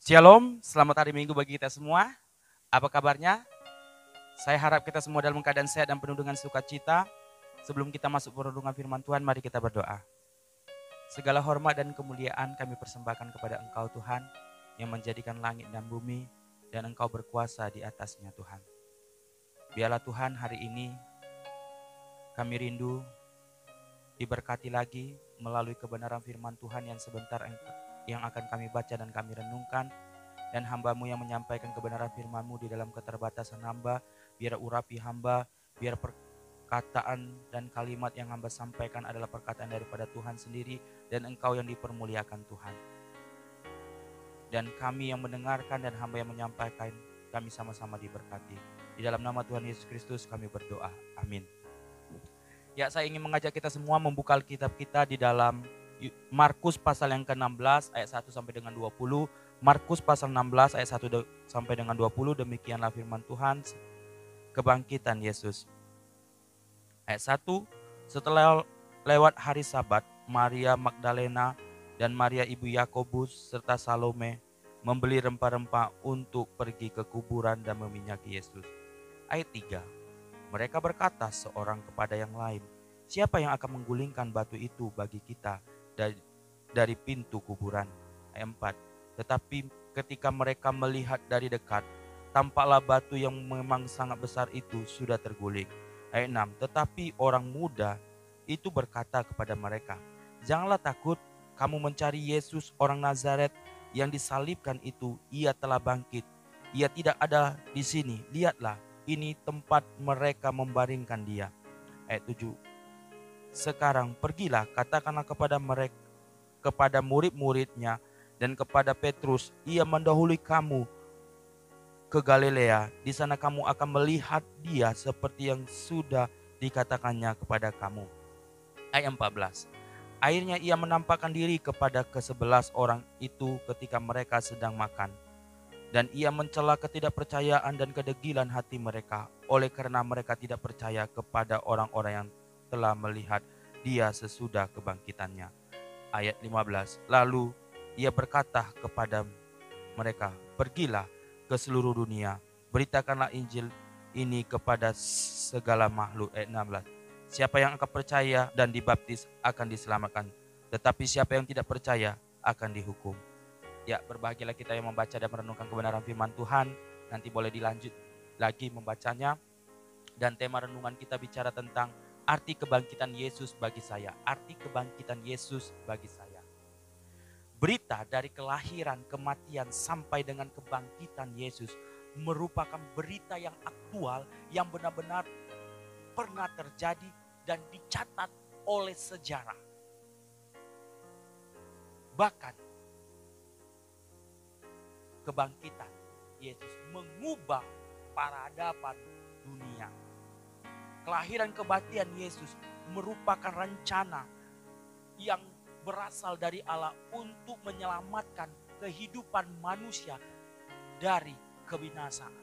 Shalom, selamat hari Minggu bagi kita semua. Apa kabarnya? Saya harap kita semua dalam keadaan sehat dan penuh dengan sukacita. Sebelum kita masuk perenungan firman Tuhan, mari kita berdoa. Segala hormat dan kemuliaan kami persembahkan kepada Engkau Tuhan, yang menjadikan langit dan bumi, dan Engkau berkuasa di atasnya Tuhan. Biarlah Tuhan hari ini kami rindu diberkati lagi melalui kebenaran firman Tuhan yang sebentar yang akan kami baca dan kami renungkan. Dan hamba-Mu yang menyampaikan kebenaran firman-Mu di dalam keterbatasan hamba, biar urapi hamba, biar perkataan dan kalimat yang hamba sampaikan adalah perkataan daripada Tuhan sendiri, dan Engkau yang dipermuliakan Tuhan. Dan kami yang mendengarkan dan hamba yang menyampaikan, kami sama-sama diberkati. Di dalam nama Tuhan Yesus Kristus kami berdoa, amin. Ya, saya ingin mengajak kita semua membuka Alkitab kita di dalam Markus pasal yang ke-16 ayat 1 sampai dengan 20. Markus pasal 16 ayat 1 sampai dengan 20, demikianlah firman Tuhan, kebangkitan Yesus. Ayat 1, setelah lewat hari Sabat, Maria Magdalena dan Maria ibu Yakobus serta Salome membeli rempah-rempah untuk pergi ke kuburan dan meminyaki Yesus. Ayat 3, mereka berkata seorang kepada yang lain, siapa yang akan menggulingkan batu itu bagi kita dari pintu kuburan? Ayat 4, tetapi ketika mereka melihat dari dekat, tampaklah batu yang memang sangat besar itu sudah terguling. Ayat 6, tetapi orang muda itu berkata kepada mereka, janganlah takut, kamu mencari Yesus orang Nazaret yang disalibkan itu. Ia telah bangkit, ia tidak ada di sini. Lihatlah, ini tempat mereka membaringkan dia. Ayat 7, sekarang pergilah, katakanlah kepada mereka, kepada murid-muridnya dan kepada Petrus, ia mendahului kamu ke Galilea. Di sana kamu akan melihat dia seperti yang sudah dikatakannya kepada kamu. Ayat 14. Akhirnya ia menampakkan diri kepada ke-11 orang itu ketika mereka sedang makan. Dan ia mencela ketidakpercayaan dan kedegilan hati mereka, oleh karena mereka tidak percaya kepada orang-orang yang telah melihat dia sesudah kebangkitannya. Ayat 15. Lalu ia berkata kepada mereka, pergilah ke seluruh dunia, beritakanlah Injil ini kepada segala makhluk. Ayat 16. Siapa yang akan percaya dan dibaptis akan diselamatkan, tetapi siapa yang tidak percaya akan dihukum. Ya, berbahagialah kita yang membaca dan merenungkan kebenaran firman Tuhan. Nanti boleh dilanjut lagi membacanya. Dan tema renungan kita bicara tentang arti kebangkitan Yesus bagi saya. Arti kebangkitan Yesus bagi saya. Berita dari kelahiran, kematian sampai dengan kebangkitan Yesus merupakan berita yang aktual, yang benar-benar pernah terjadi dan dicatat oleh sejarah. Bahkan kebangkitan Yesus mengubah peradaban dunia. Kelahiran kematian Yesus merupakan rencana yang berasal dari Allah untuk menyelamatkan kehidupan manusia dari kebinasaan.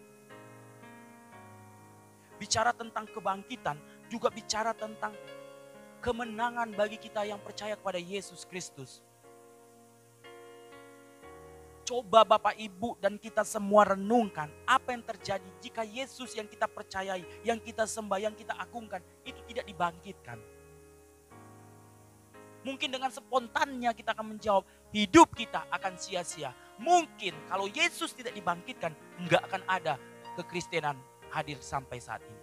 Bicara tentang kebangkitan juga bicara tentang kemenangan bagi kita yang percaya kepada Yesus Kristus. Coba Bapak Ibu dan kita semua renungkan apa yang terjadi jika Yesus yang kita percayai, yang kita sembah, yang kita agungkan itu tidak dibangkitkan. Mungkin dengan spontannya kita akan menjawab, hidup kita akan sia-sia. Mungkin kalau Yesus tidak dibangkitkan, enggak akan ada kekristenan hadir sampai saat ini.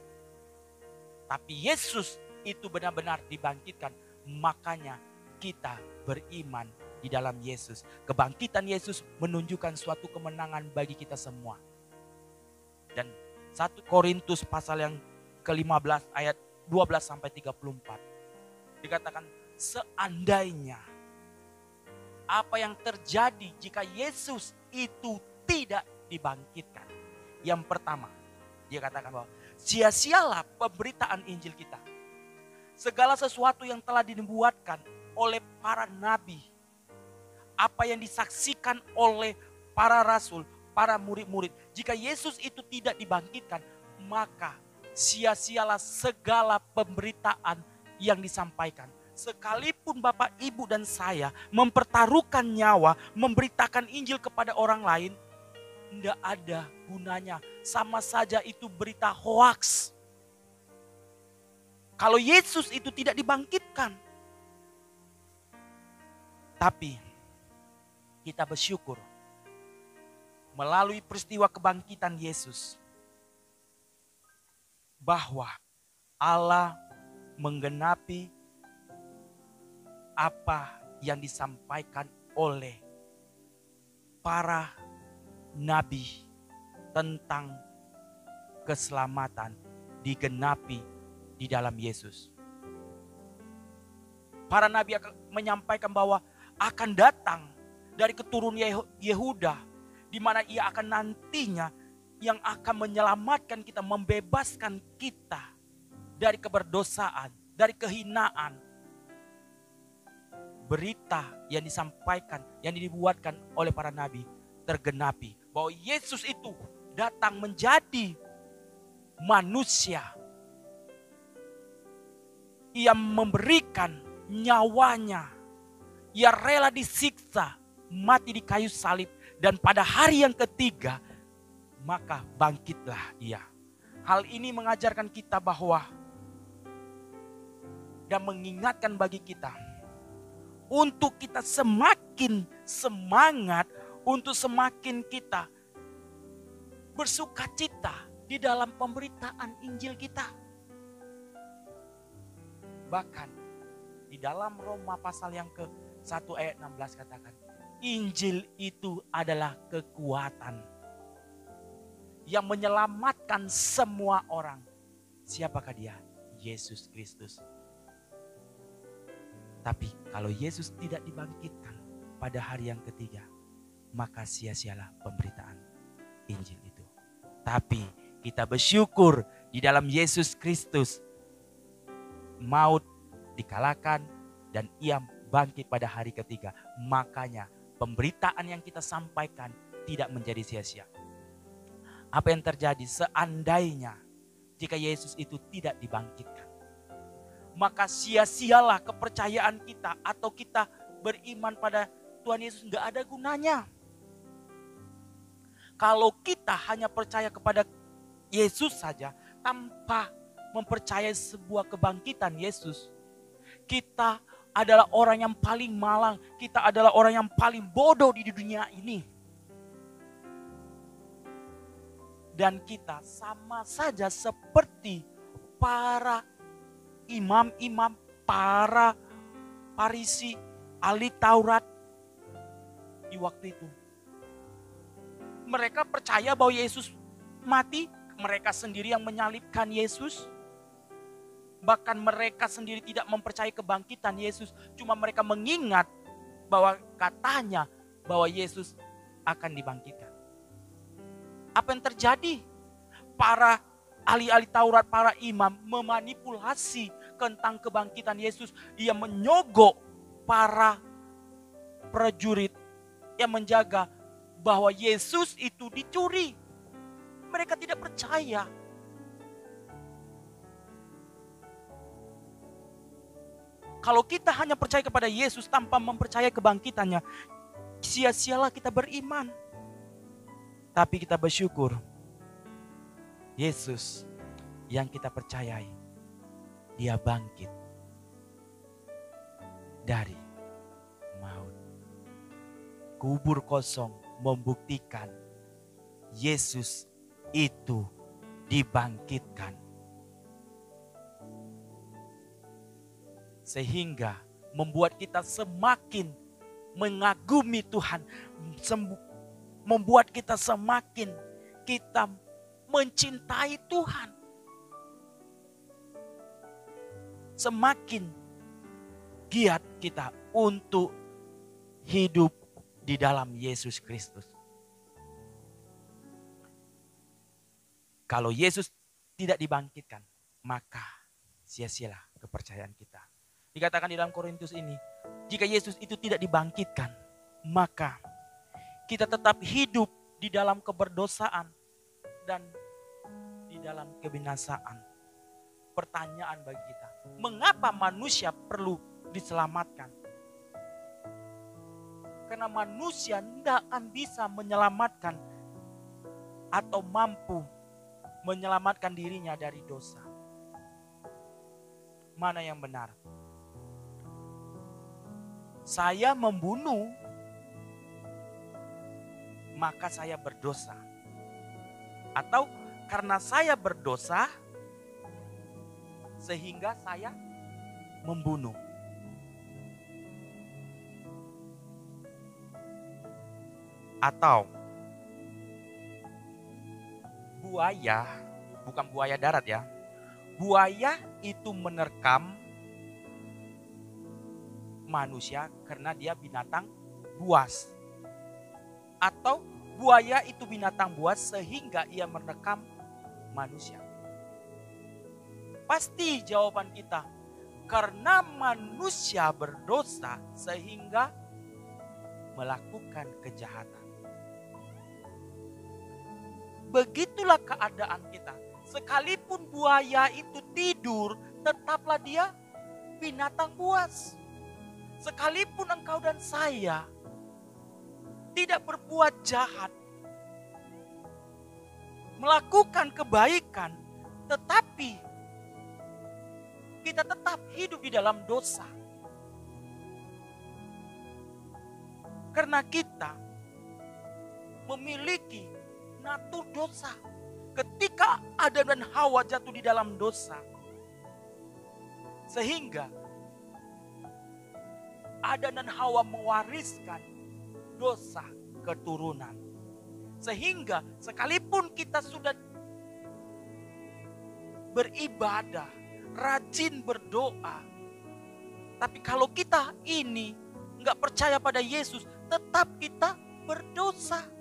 Tapi Yesus itu benar-benar dibangkitkan, makanya kita beriman di dalam Yesus. Kebangkitan Yesus menunjukkan suatu kemenangan bagi kita semua. Dan 1 Korintus pasal yang ke-15 ayat 12 sampai 34 dikatakan, seandainya apa yang terjadi jika Yesus itu tidak dibangkitkan. Yang pertama, dia katakan bahwa sia-sialah pemberitaan Injil kita. Segala sesuatu yang telah dinubuatkan oleh para nabi, apa yang disaksikan oleh para rasul, para murid-murid. Jika Yesus itu tidak dibangkitkan, maka sia-sialah segala pemberitaan yang disampaikan. Sekalipun sekalipun Bapak, Ibu, dan saya mempertaruhkan nyawa, memberitakan Injil kepada orang lain, tidak ada gunanya. Sama saja itu berita hoaks. Kalau Yesus itu tidak dibangkitkan. Tapi kita bersyukur melalui peristiwa kebangkitan Yesus, bahwa Allah menggenapi apa yang disampaikan oleh para nabi tentang keselamatan digenapi di dalam Yesus. Para nabi akan menyampaikan bahwa akan datang dari keturunan Yehuda, di mana ia akan nantinya yang akan menyelamatkan kita, membebaskan kita dari keberdosaan, dari kehinaan. Berita yang disampaikan, yang dibuatkan oleh para nabi tergenapi. Bahwa Yesus itu datang menjadi manusia. Ia memberikan nyawanya. Ia rela disiksa, mati di kayu salib. Dan pada hari yang ketiga, maka bangkitlah ia. Hal ini mengajarkan kita bahwa, dan mengingatkan bagi kita, untuk kita semakin semangat, untuk semakin kita bersukacita di dalam pemberitaan Injil kita. Bahkan di dalam Roma pasal yang ke-1 ayat 16 katakan, Injil itu adalah kekuatan yang menyelamatkan semua orang. Siapakah dia? Yesus Kristus. Tapi kalau Yesus tidak dibangkitkan pada hari yang ketiga, maka sia-sialah pemberitaan Injil itu. Tapi kita bersyukur di dalam Yesus Kristus, maut dikalahkan dan ia bangkit pada hari ketiga. Makanya pemberitaan yang kita sampaikan tidak menjadi sia-sia. Apa yang terjadi seandainya jika Yesus itu tidak dibangkitkan? Maka sia-sialah kepercayaan kita, atau kita beriman pada Tuhan Yesus nggak ada gunanya. Kalau kita hanya percaya kepada Yesus saja tanpa mempercayai sebuah kebangkitan Yesus, kita adalah orang yang paling malang, kita adalah orang yang paling bodoh di dunia ini. Dan kita sama saja seperti para imam-imam, para Farisi, ahli Taurat di waktu itu. Mereka percaya bahwa Yesus mati, mereka sendiri yang menyalibkan Yesus. Bahkan mereka sendiri tidak mempercayai kebangkitan Yesus. Cuma mereka mengingat bahwa katanya bahwa Yesus akan dibangkitkan. Apa yang terjadi? Para ahli-ahli Taurat, para imam memanipulasi tentang kebangkitan Yesus. Ia menyogok para prajurit yang menjaga bahwa Yesus itu dicuri. Mereka tidak percaya. Kalau kita hanya percaya kepada Yesus tanpa mempercayai kebangkitannya, sia-sialah kita beriman. Tapi kita bersyukur, Yesus yang kita percayai, dia bangkit dari maut. Kubur kosong membuktikan Yesus itu dibangkitkan. Sehingga membuat kita semakin mengagumi Tuhan. Membuat kita semakin kita mencintai Tuhan. Semakin giat kita untuk hidup di dalam Yesus Kristus. Kalau Yesus tidak dibangkitkan, maka sia-sialah kepercayaan kita. Dikatakan di dalam Korintus ini, jika Yesus itu tidak dibangkitkan, maka kita tetap hidup di dalam keberdosaan dan di dalam kebinasaan. Pertanyaan bagi kita, mengapa manusia perlu diselamatkan. Karena manusia tidak akan bisa menyelamatkan atau mampu menyelamatkan dirinya dari dosa. Mana yang benar? Saya membunuh, maka saya berdosa. Atau karena saya berdosa, sehingga saya membunuh. Atau buaya, bukan buaya darat ya. Buaya itu menerkam manusia karena dia binatang buas. Atau buaya itu binatang buas sehingga ia menerkam manusia. Pasti jawaban kita, karena manusia berdosa sehingga melakukan kejahatan. Begitulah keadaan kita. Sekalipun buaya itu tidur, tetaplah dia binatang buas. Sekalipun engkau dan saya tidak berbuat jahat, melakukan kebaikan, tetapi kita tetap hidup di dalam dosa. Karena kita memiliki natur dosa. Ketika Adam dan Hawa jatuh di dalam dosa, sehingga Adam dan Hawa mewariskan dosa keturunan. Sehingga sekalipun kita sudah beribadah, rajin berdoa, tapi kalau kita ini nggak percaya pada Yesus, tetap kita berdosa.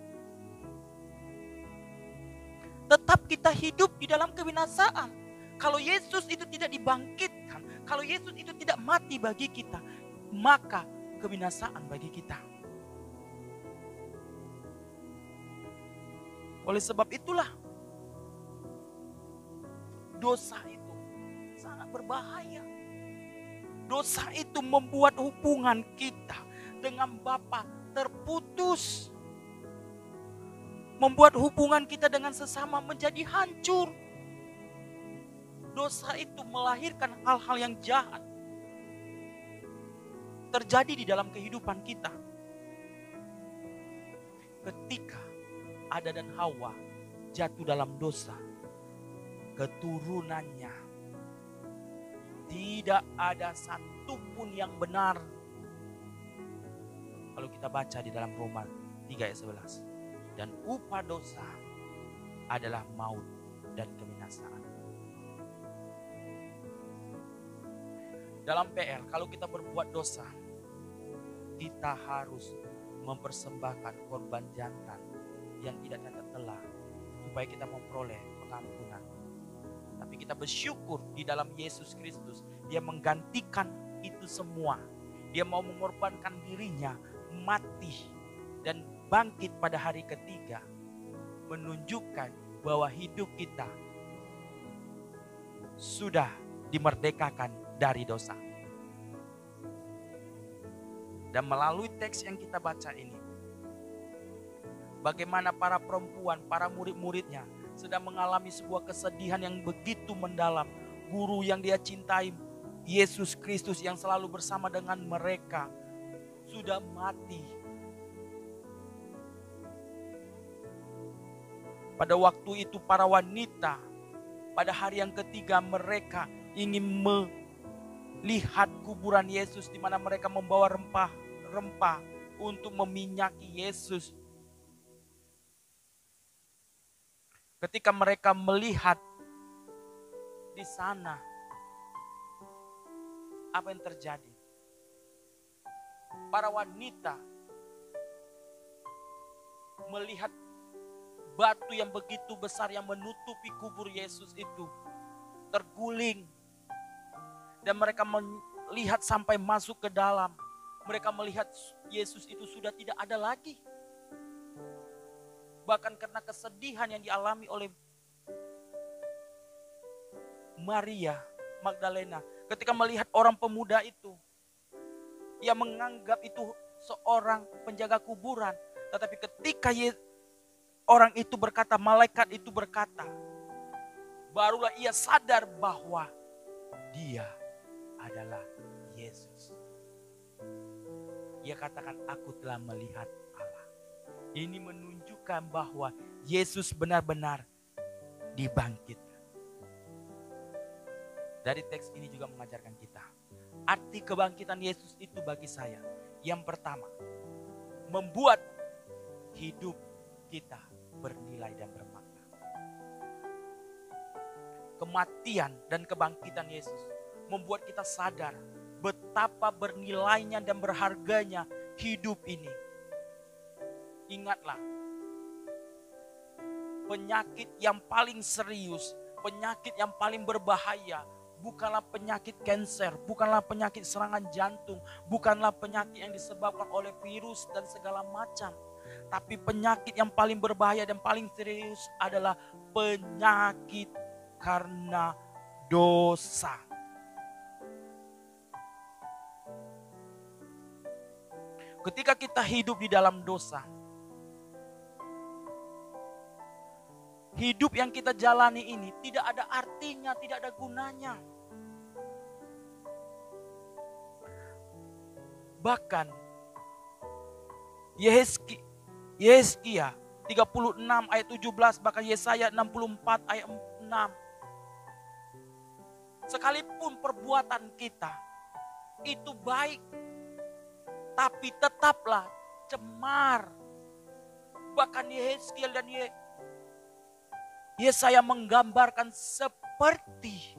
Tetap kita hidup di dalam kebinasaan. Kalau Yesus itu tidak dibangkitkan, kalau Yesus itu tidak mati bagi kita, maka kebinasaan bagi kita. Oleh sebab itulah, dosa itu sangat berbahaya. Dosa itu membuat hubungan kita dengan Bapa terputus. Membuat hubungan kita dengan sesama menjadi hancur. Dosa itu melahirkan hal-hal yang jahat terjadi di dalam kehidupan kita. Ketika Adam dan Hawa jatuh dalam dosa, keturunannya tidak ada satupun yang benar. Kalau kita baca di dalam Roma 3 ayat 11. Dan upah dosa adalah maut dan kebinasaan. Dalam PR, kalau kita berbuat dosa, kita harus mempersembahkan korban jantan yang tidak cacat telah, supaya kita memperoleh pengampunan. Tapi kita bersyukur di dalam Yesus Kristus, Dia menggantikan itu semua. Dia mau mengorbankan dirinya, mati dan bangkit pada hari ketiga, menunjukkan bahwa hidup kita sudah dimerdekakan dari dosa. Dan melalui teks yang kita baca ini, bagaimana para perempuan, para murid-muridnya sedang mengalami sebuah kesedihan yang begitu mendalam. Guru yang dia cintai, Yesus Kristus yang selalu bersama dengan mereka, sudah mati. Pada waktu itu para wanita, pada hari yang ketiga mereka ingin melihat kuburan Yesus, di mana mereka membawa rempah-rempah untuk meminyaki Yesus. Ketika mereka melihat di sana, apa yang terjadi? Para wanita melihat batu yang begitu besar yang menutupi kubur Yesus itu terguling. Dan mereka melihat sampai masuk ke dalam. Mereka melihat Yesus itu sudah tidak ada lagi. Bahkan karena kesedihan yang dialami oleh Maria Magdalena ketika melihat orang pemuda itu Ia menganggap itu seorang penjaga kuburan. Tetapi ketika orang itu berkata, malaikat itu berkata, barulah ia sadar bahwa dia adalah Yesus. Ia katakan, aku telah melihat Allah. Ini menunjukkan bahwa Yesus benar-benar dibangkitkan. Dari teks ini juga mengajarkan kita, arti kebangkitan Yesus itu bagi saya, yang pertama, membuat hidup kita bernilai dan bermakna. Kematian dan kebangkitan Yesus membuat kita sadar betapa bernilainya dan berharganya hidup ini. Ingatlah, penyakit yang paling serius, penyakit yang paling berbahaya, bukanlah penyakit kanker, bukanlah penyakit serangan jantung, bukanlah penyakit yang disebabkan oleh virus dan segala macam. Tapi penyakit yang paling berbahaya dan paling serius adalah penyakit karena dosa. Ketika kita hidup di dalam dosa, hidup yang kita jalani ini tidak ada artinya, tidak ada gunanya. Bahkan Yesaya 36 ayat 17, bahkan Yesaya 64 ayat 6. Sekalipun perbuatan kita itu baik, tapi tetaplah cemar. Bahkan Yeskiel dan Yesaya menggambarkan seperti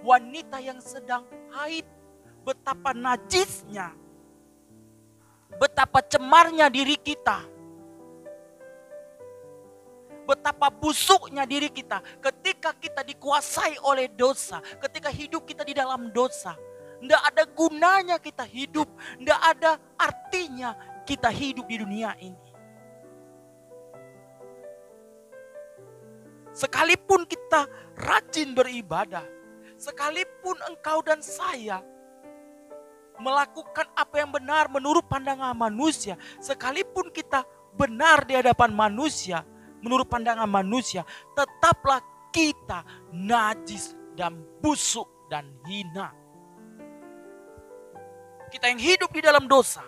wanita yang sedang haid. Betapa najisnya, betapa cemarnya diri kita, betapa busuknya diri kita ketika kita dikuasai oleh dosa, ketika hidup kita di dalam dosa. Tidak ada gunanya kita hidup, tidak ada artinya kita hidup di dunia ini. Sekalipun kita rajin beribadah, sekalipun engkau dan saya melakukan apa yang benar menurut pandangan manusia, sekalipun kita benar di hadapan manusia, menurut pandangan manusia, tetaplah kita najis dan busuk dan hina. Kita yang hidup di dalam dosa,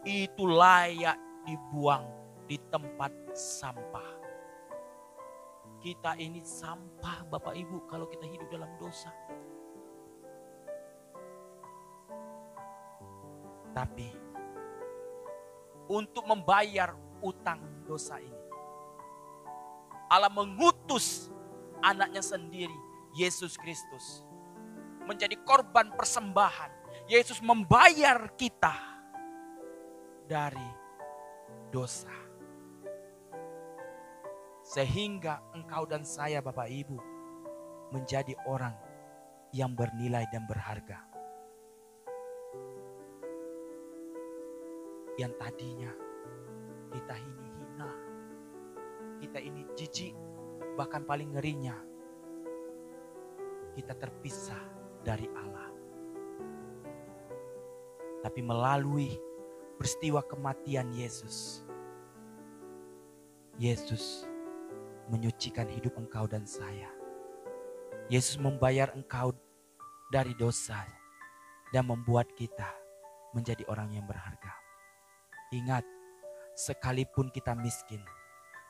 itu layak dibuang di tempat sampah. Kita ini sampah Bapak Ibu kalau kita hidup dalam dosa. Tapi untuk membayar utang dosa ini, Allah mengutus anaknya sendiri, Yesus Kristus, menjadi korban persembahan. Yesus membayar kita dari dosa. Sehingga engkau dan saya Bapak Ibu menjadi orang yang bernilai dan berharga. Yang tadinya kita ini hina, kita ini jijik, bahkan paling ngerinya kita terpisah dari Allah. Tapi melalui peristiwa kematian Yesus, Yesus menyucikan hidup engkau dan saya. Yesus membayar engkau dari dosa dan membuat kita menjadi orang yang berharga. Ingat, sekalipun kita miskin,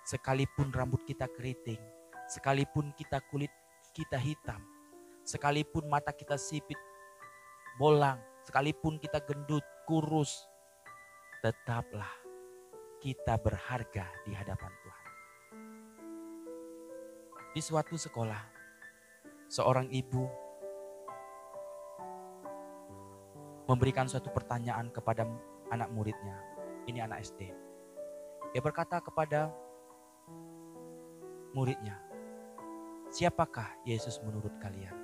sekalipun rambut kita keriting, sekalipun kulit kita hitam, sekalipun mata kita sipit, bolang, sekalipun kita gendut, kurus, tetaplah kita berharga di hadapan Tuhan. Di suatu sekolah, seorang ibu memberikan suatu pertanyaan kepada anak muridnya. Ini anak SD. Dia berkata kepada muridnya, siapakah Yesus menurut kalian?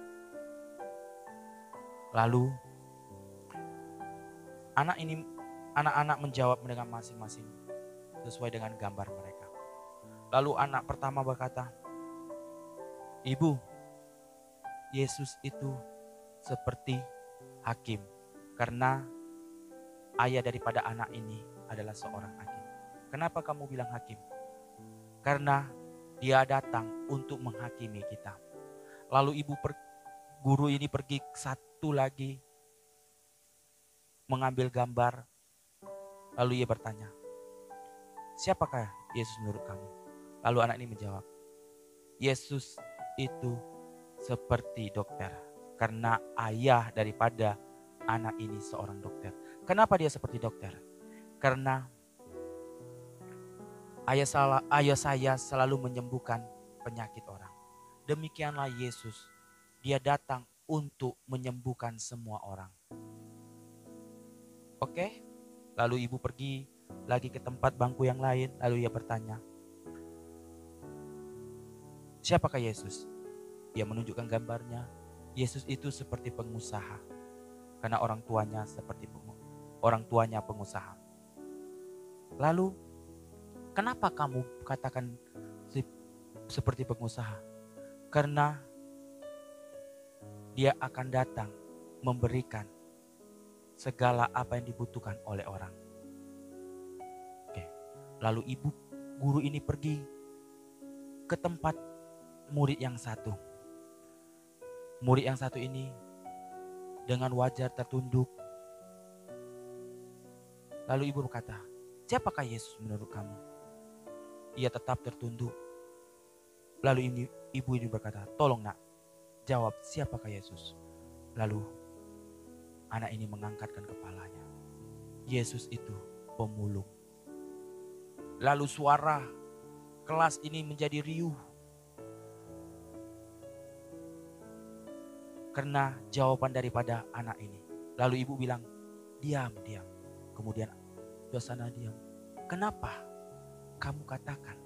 Lalu anak-anak menjawab dengan masing-masing sesuai dengan gambar mereka. Lalu anak pertama berkata, Ibu, Yesus itu seperti hakim. Karena ayah daripada anak ini adalah seorang hakim. Kenapa kamu bilang hakim? Karena dia datang untuk menghakimi kita. Lalu guru ini pergi satu lagi mengambil gambar. Lalu ia bertanya, siapakah Yesus menurut kamu? Lalu anak ini menjawab, Yesus itu seperti dokter. Karena ayah daripada anak ini seorang dokter. Kenapa dia seperti dokter? Karena ayah saya selalu menyembuhkan penyakit orang. Demikianlah Yesus. Dia datang untuk menyembuhkan semua orang. Oke? Lalu ibu pergi lagi ke tempat bangku yang lain. Lalu ia bertanya, siapakah Yesus? Dia menunjukkan gambarnya. Yesus itu seperti pengusaha. Karena orang tuanya pengusaha. Lalu, kenapa kamu katakan seperti pengusaha? Karena dia akan datang memberikan segala apa yang dibutuhkan oleh orang. Oke. Lalu guru ini pergi ke tempat murid yang satu. Murid yang satu ini dengan wajah tertunduk. Lalu ibu berkata, siapakah Yesus menurut kamu? Ia tetap tertunduk. Lalu ibu ini berkata, tolong nak, jawab siapakah Yesus? Lalu anak ini mengangkatkan kepalanya. Yesus itu pemulung. Lalu suara kelas ini menjadi riuh. Karena jawaban daripada anak ini. Lalu ibu bilang, diam. Kemudian suasana diam. Kenapa kamu katakan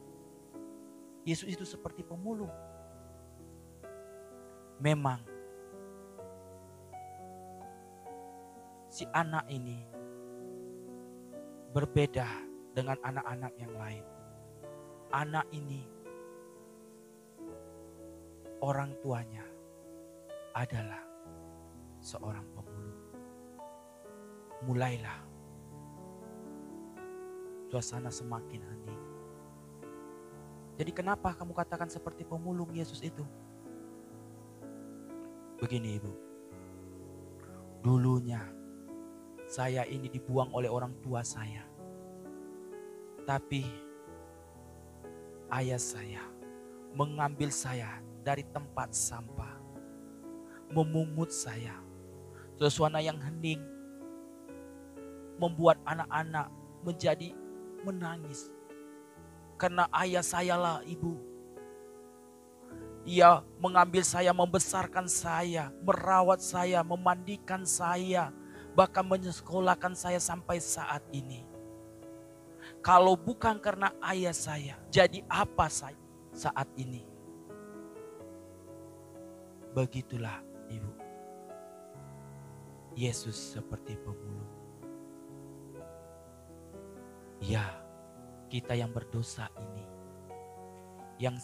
Yesus itu seperti pemulung? Memang si anak ini berbeda dengan anak-anak yang lain. Anak ini orang tuanya adalah seorang pemulung. Mulailah suasana semakin hening. Jadi kenapa kamu katakan seperti pemulung Yesus itu? Begini ibu, dulunya saya ini dibuang oleh orang tua saya. Tapi ayah saya mengambil saya dari tempat sampah. Memungut saya. Suasana yang hening membuat anak-anak menjadi menangis. Karena ayah saya lah ibu. Ia mengambil saya, membesarkan saya, merawat saya, memandikan saya, bahkan menyekolahkan saya sampai saat ini. Kalau bukan karena ayah saya, jadi apa saya saat ini? Begitulah ibu. Yesus seperti pemulung. Ya, kita yang berdosa ini, yang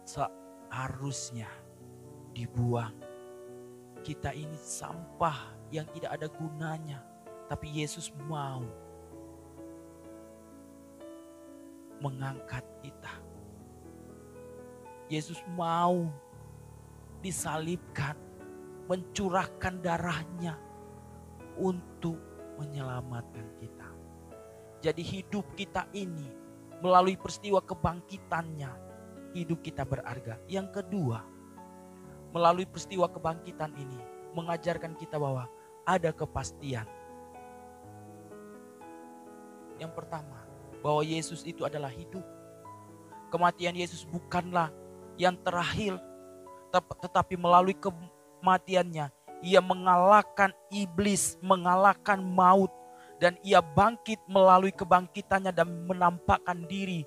seharusnya dibuang. Kita ini sampah yang tidak ada gunanya. Tapi Yesus mau mengangkat kita. Yesus mau disalibkan, mencurahkan darahnya untuk menyelamatkan kita. Jadi hidup kita ini melalui peristiwa kebangkitannya, hidup kita berharga. Yang kedua, melalui peristiwa kebangkitan ini mengajarkan kita bahwa ada kepastian. Yang pertama, bahwa Yesus itu adalah hidup. Kematian Yesus bukanlah yang terakhir, tetapi melalui kematiannya ia mengalahkan iblis, mengalahkan maut, dan ia bangkit melalui kebangkitannya dan menampakkan diri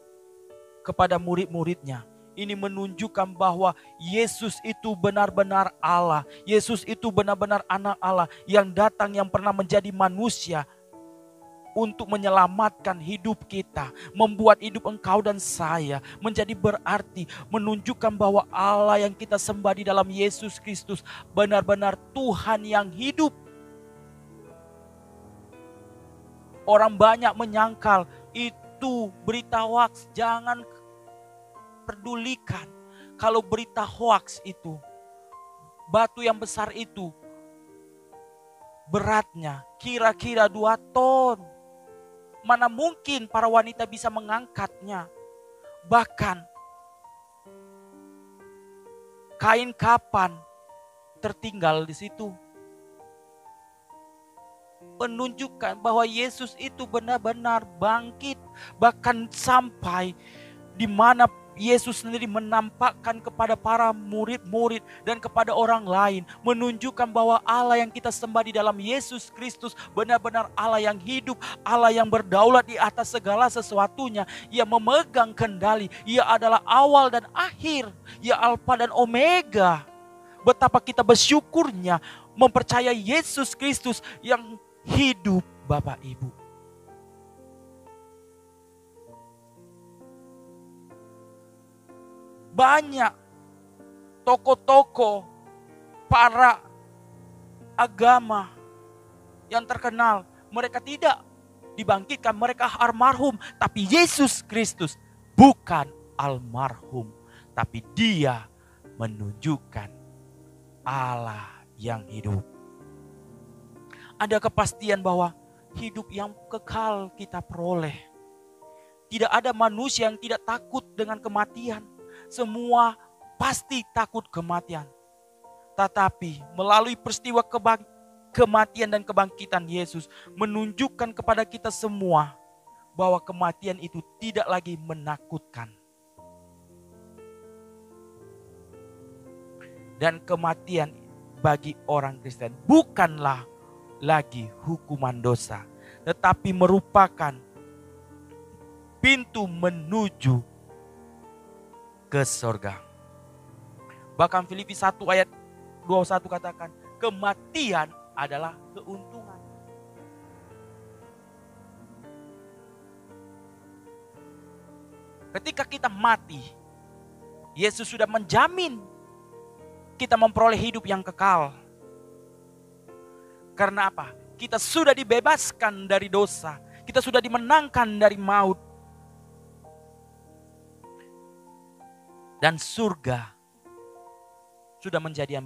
kepada murid-muridnya. Ini menunjukkan bahwa Yesus itu benar-benar Allah. Yesus itu benar-benar anak Allah yang datang, yang pernah menjadi manusia. untuk menyelamatkan hidup kita, membuat hidup engkau dan saya menjadi berarti, menunjukkan bahwa Allah yang kita sembah di dalam Yesus Kristus benar-benar Tuhan yang hidup. Orang banyak menyangkal itu berita hoaks, jangan pedulikan. Kalau berita hoaks itu, batu yang besar itu beratnya kira-kira 2 ton. Mana mungkin para wanita bisa mengangkatnya. Bahkan kain kapan tertinggal di situ. Menunjukkan bahwa Yesus itu benar-benar bangkit. Bahkan sampai di mana Yesus sendiri menampakkan kepada para murid-murid dan kepada orang lain, menunjukkan bahwa Allah yang kita sembah di dalam Yesus Kristus benar-benar Allah yang hidup, Allah yang berdaulat di atas segala sesuatunya. Ia memegang kendali, Ia adalah awal dan akhir, Ia Alfa dan Omega. Betapa kita bersyukurnya mempercayai Yesus Kristus yang hidup, Bapak Ibu. Banyak tokoh-tokoh para agama yang terkenal, mereka tidak dibangkitkan, mereka almarhum. Tapi Yesus Kristus bukan almarhum, tapi Dia menunjukkan Allah yang hidup. Ada kepastian bahwa hidup yang kekal kita peroleh. Tidak ada manusia yang tidak takut dengan kematian. Semua pasti takut kematian. Tetapi melalui peristiwa kematian dan kebangkitan Yesus menunjukkan kepada kita semua bahwa kematian itu tidak lagi menakutkan. Dan kematian bagi orang Kristen bukanlah lagi hukuman dosa, tetapi merupakan pintu menuju ke surga. Bahkan Filipi 1 ayat 21 katakan, kematian adalah keuntungan. Ketika kita mati, Yesus sudah menjamin kita memperoleh hidup yang kekal. Karena apa? Kita sudah dibebaskan dari dosa. Kita sudah dimenangkan dari maut. Dan surga sudah menjadi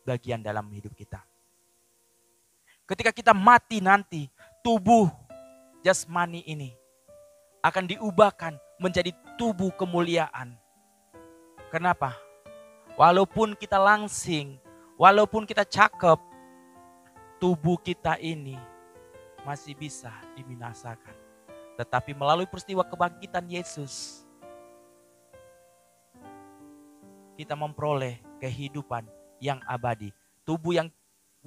bagian dalam hidup kita. Ketika kita mati nanti, tubuh jasmani ini akan diubahkan menjadi tubuh kemuliaan. Kenapa? Walaupun kita langsing, walaupun kita cakep, tubuh kita ini masih bisa dibinasakan. Tetapi melalui peristiwa kebangkitan Yesus, kita memperoleh kehidupan yang abadi. Tubuh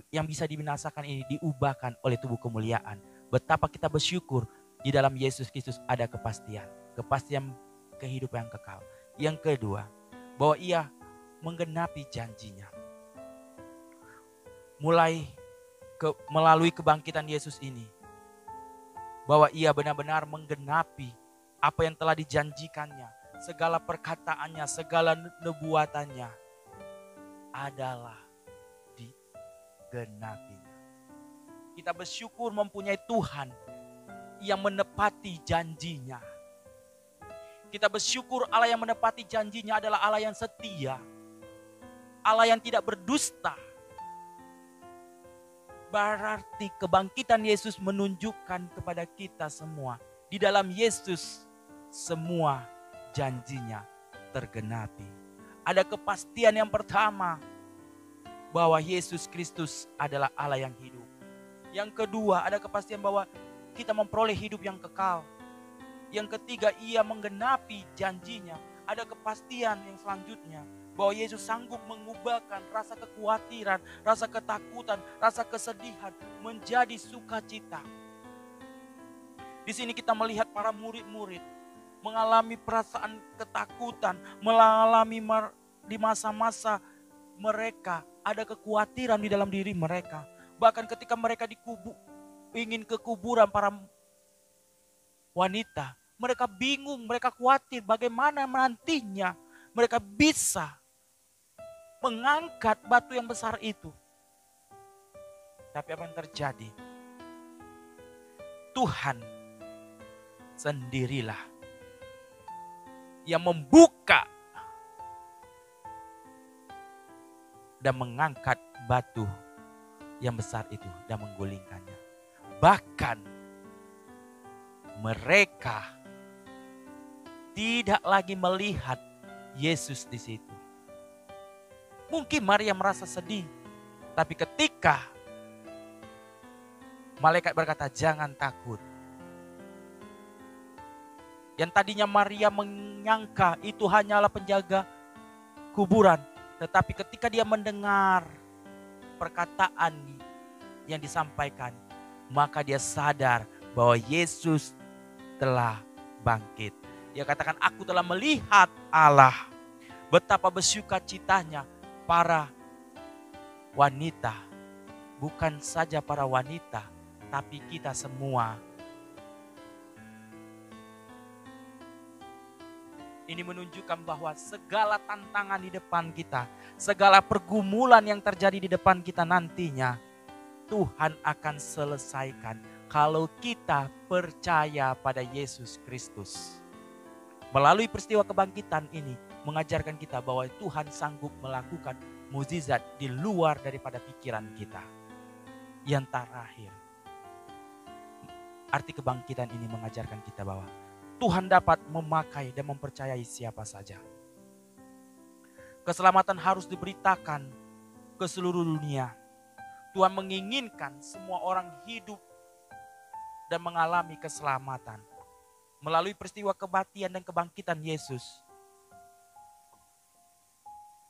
yang bisa dibinasakan ini diubahkan oleh tubuh kemuliaan. Betapa kita bersyukur di dalam Yesus Kristus ada kepastian. Kepastian kehidupan yang kekal. Yang kedua, bahwa Ia menggenapi janjinya. Melalui kebangkitan Yesus ini, bahwa Ia benar-benar menggenapi apa yang telah dijanjikannya. Segala perkataannya, segala nubuatannya adalah digenapinya. Kita bersyukur mempunyai Tuhan yang menepati janjinya. Kita bersyukur Allah yang menepati janjinya adalah Allah yang setia. Allah yang tidak berdusta. Berarti kebangkitan Yesus menunjukkan kepada kita semua. Di dalam Yesus semua janjinya tergenapi. Ada kepastian yang pertama bahwa Yesus Kristus adalah Allah yang hidup. Yang kedua, ada kepastian bahwa kita memperoleh hidup yang kekal. Yang ketiga, Ia menggenapi janjinya. Ada kepastian yang selanjutnya bahwa Yesus sanggup mengubahkan rasa kekhawatiran, rasa ketakutan, rasa kesedihan menjadi sukacita. Di sini kita melihat para murid-murid mengalami perasaan ketakutan, mengalami di masa-masa mereka ada kekhawatiran di dalam diri mereka. Bahkan ketika mereka ingin ke kuburan para wanita. Mereka bingung, mereka khawatir bagaimana nantinya mereka bisa mengangkat batu yang besar itu. Tapi apa yang terjadi? Tuhan sendirilah yang membuka dan mengangkat batu yang besar itu dan menggulingkannya. Bahkan mereka tidak lagi melihat Yesus di situ. Mungkin Maria merasa sedih, tapi ketika malaikat berkata, "Jangan takut." Yang tadinya Maria menyangka itu hanyalah penjaga kuburan, tetapi ketika dia mendengar perkataan yang disampaikan, maka dia sadar bahwa Yesus telah bangkit. Dia katakan, "Aku telah melihat Allah." Betapa bersukacitanya para wanita. Bukan saja para wanita, tapi kita semua. Ini menunjukkan bahwa segala tantangan di depan kita, segala pergumulan yang terjadi di depan kita nantinya, Tuhan akan selesaikan kalau kita percaya pada Yesus Kristus. Melalui peristiwa kebangkitan ini mengajarkan kita bahwa Tuhan sanggup melakukan mukjizat di luar daripada pikiran kita. Yang terakhir, arti kebangkitan ini mengajarkan kita bahwa Tuhan dapat memakai dan mempercayai siapa saja. Keselamatan harus diberitakan ke seluruh dunia. Tuhan menginginkan semua orang hidup dan mengalami keselamatan. Melalui peristiwa kematian dan kebangkitan Yesus,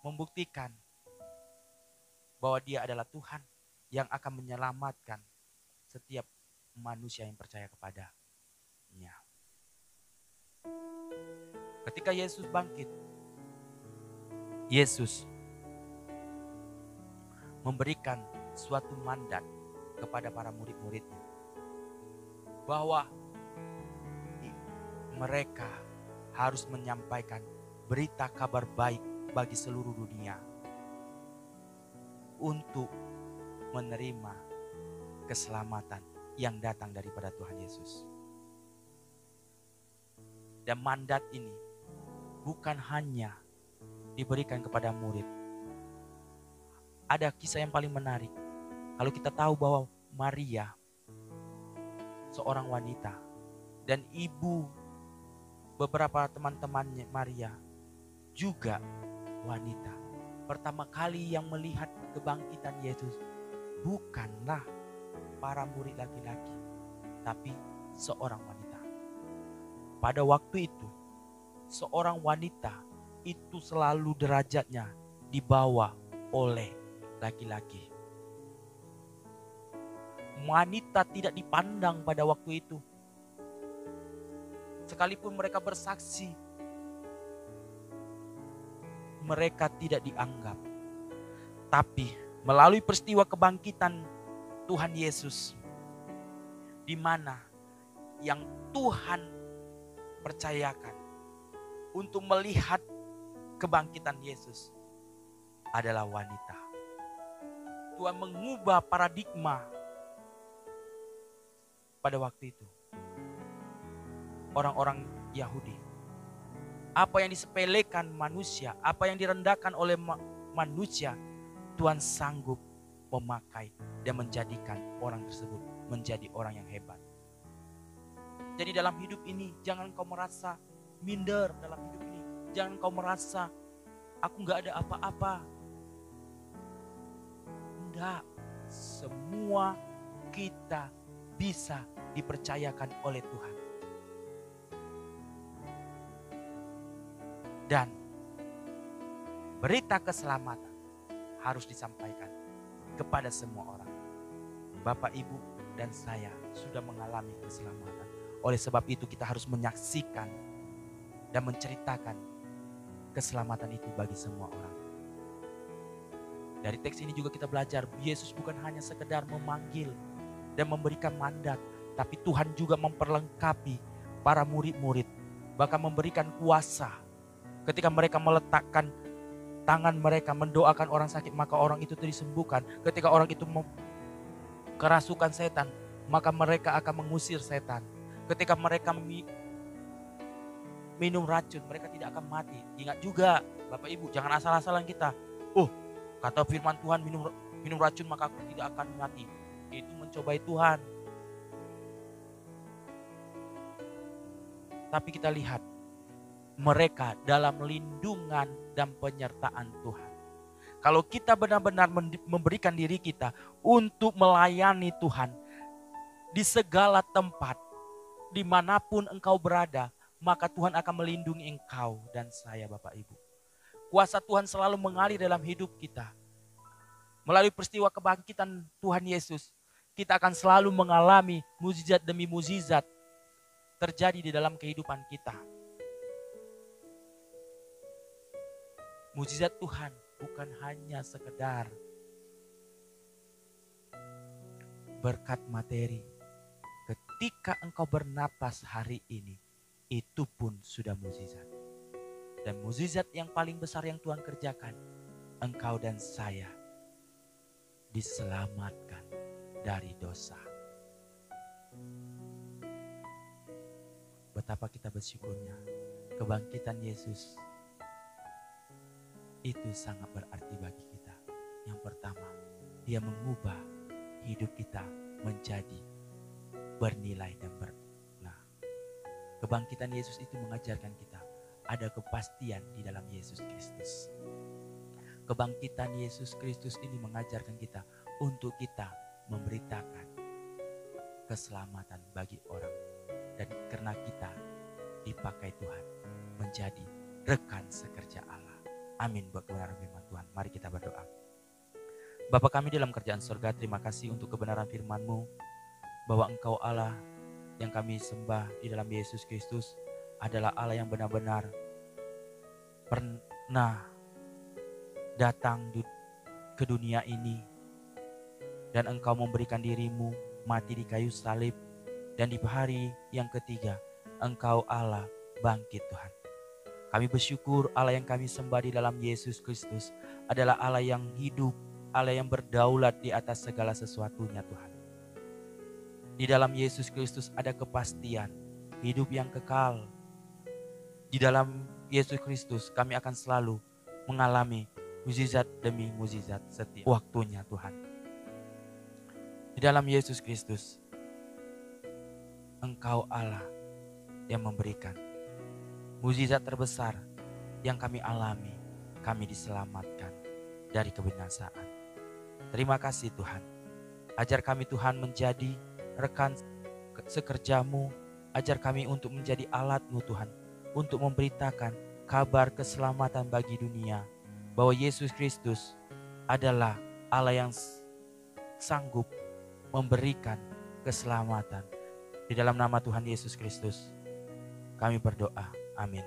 membuktikan bahwa Dia adalah Tuhan yang akan menyelamatkan setiap manusia yang percaya kepada-Nya. Ketika Yesus bangkit, Yesus memberikan suatu mandat kepada para murid-muridnya bahwa mereka harus menyampaikan berita kabar baik bagi seluruh dunia untuk menerima keselamatan yang datang daripada Tuhan Yesus. Dan mandat ini bukan hanya diberikan kepada murid. Ada kisah yang paling menarik. Kalau kita tahu bahwa Maria, seorang wanita, dan ibu beberapa teman-temannya Maria juga wanita. Pertama kali yang melihat kebangkitan Yesus bukanlah para murid laki-laki, tapi seorang wanita. Pada waktu itu, seorang wanita itu selalu derajatnya dibawa oleh laki-laki. Wanita tidak dipandang pada waktu itu. Sekalipun mereka bersaksi, mereka tidak dianggap. Tapi melalui peristiwa kebangkitan Tuhan Yesus, di mana yang Tuhan percayakan untuk melihat kebangkitan Yesus adalah wanita. Tuhan mengubah paradigma pada waktu itu. Orang-orang Yahudi, apa yang disepelekan manusia, apa yang direndahkan oleh manusia, Tuhan sanggup memakai dan menjadikan orang tersebut menjadi orang yang hebat. Jadi dalam hidup ini jangan kau merasa minder dalam hidup ini. Jangan kau merasa aku gak ada apa-apa. Enggak, semua kita bisa dipercayakan oleh Tuhan. Dan berita keselamatan harus disampaikan kepada semua orang. Bapak, Ibu, dan saya sudah mengalami keselamatan. Oleh sebab itu kita harus menyaksikan dan menceritakan keselamatan itu bagi semua orang. Dari teks ini juga kita belajar Yesus bukan hanya sekedar memanggil dan memberikan mandat. Tapi Tuhan juga memperlengkapi para murid-murid, bahkan memberikan kuasa. Ketika mereka meletakkan tangan mereka mendoakan orang sakit, maka orang itu disembuhkan. Ketika orang itu kerasukan setan, maka mereka akan mengusir setan. Ketika mereka minum racun, mereka tidak akan mati. Ingat juga Bapak Ibu, jangan asal-asalan kita. Kata firman Tuhan, minum racun maka aku tidak akan mati. Itu mencobai Tuhan. Tapi kita lihat mereka dalam lindungan dan penyertaan Tuhan. Kalau kita benar-benar memberikan diri kita untuk melayani Tuhan di segala tempat, dimanapun engkau berada, maka Tuhan akan melindungi engkau dan saya, Bapak Ibu. Kuasa Tuhan selalu mengalir dalam hidup kita. Melalui peristiwa kebangkitan Tuhan Yesus, kita akan selalu mengalami mukjizat demi mukjizat terjadi di dalam kehidupan kita. Mukjizat Tuhan bukan hanya sekedar berkat materi. Ketika engkau bernapas hari ini, itu pun sudah mukjizat. Dan mukjizat yang paling besar yang Tuhan kerjakan, engkau dan saya diselamatkan dari dosa. Betapa kita bersyukurnya, kebangkitan Yesus itu sangat berarti bagi kita. Yang pertama, Dia mengubah hidup kita menjadi bernilai dan berguna. Kebangkitan Yesus itu mengajarkan kita ada kepastian di dalam Yesus Kristus. Kebangkitan Yesus Kristus ini mengajarkan kita untuk kita memberitakan keselamatan bagi orang. Dan karena kita dipakai Tuhan menjadi rekan sekerja Allah. Amin buat kebenaran firman Tuhan. Mari kita berdoa. Bapa kami dalam kerajaan surga, terima kasih untuk kebenaran firman-Mu, bahwa Engkau Allah yang kami sembah di dalam Yesus Kristus adalah Allah yang benar-benar pernah datang ke dunia ini, dan Engkau memberikan diri-Mu mati di kayu salib, dan di hari yang ketiga Engkau Allah bangkit Tuhan. Kami bersyukur Allah yang kami sembah di dalam Yesus Kristus adalah Allah yang hidup, Allah yang berdaulat di atas segala sesuatunya Tuhan. Di dalam Yesus Kristus ada kepastian hidup yang kekal. Di dalam Yesus Kristus kami akan selalu mengalami mukjizat demi mukjizat setiap waktunya Tuhan. Di dalam Yesus Kristus Engkau Allah yang memberikan mukjizat terbesar yang kami alami. Kami diselamatkan dari kebinasaan. Terima kasih Tuhan. Ajar kami Tuhan menjadi rekan sekerja-Mu. Ajar kami untuk menjadi alat-Mu Tuhan, untuk memberitakan kabar keselamatan bagi dunia, bahwa Yesus Kristus adalah Allah yang sanggup memberikan keselamatan. Di dalam nama Tuhan Yesus Kristus kami berdoa. Amin.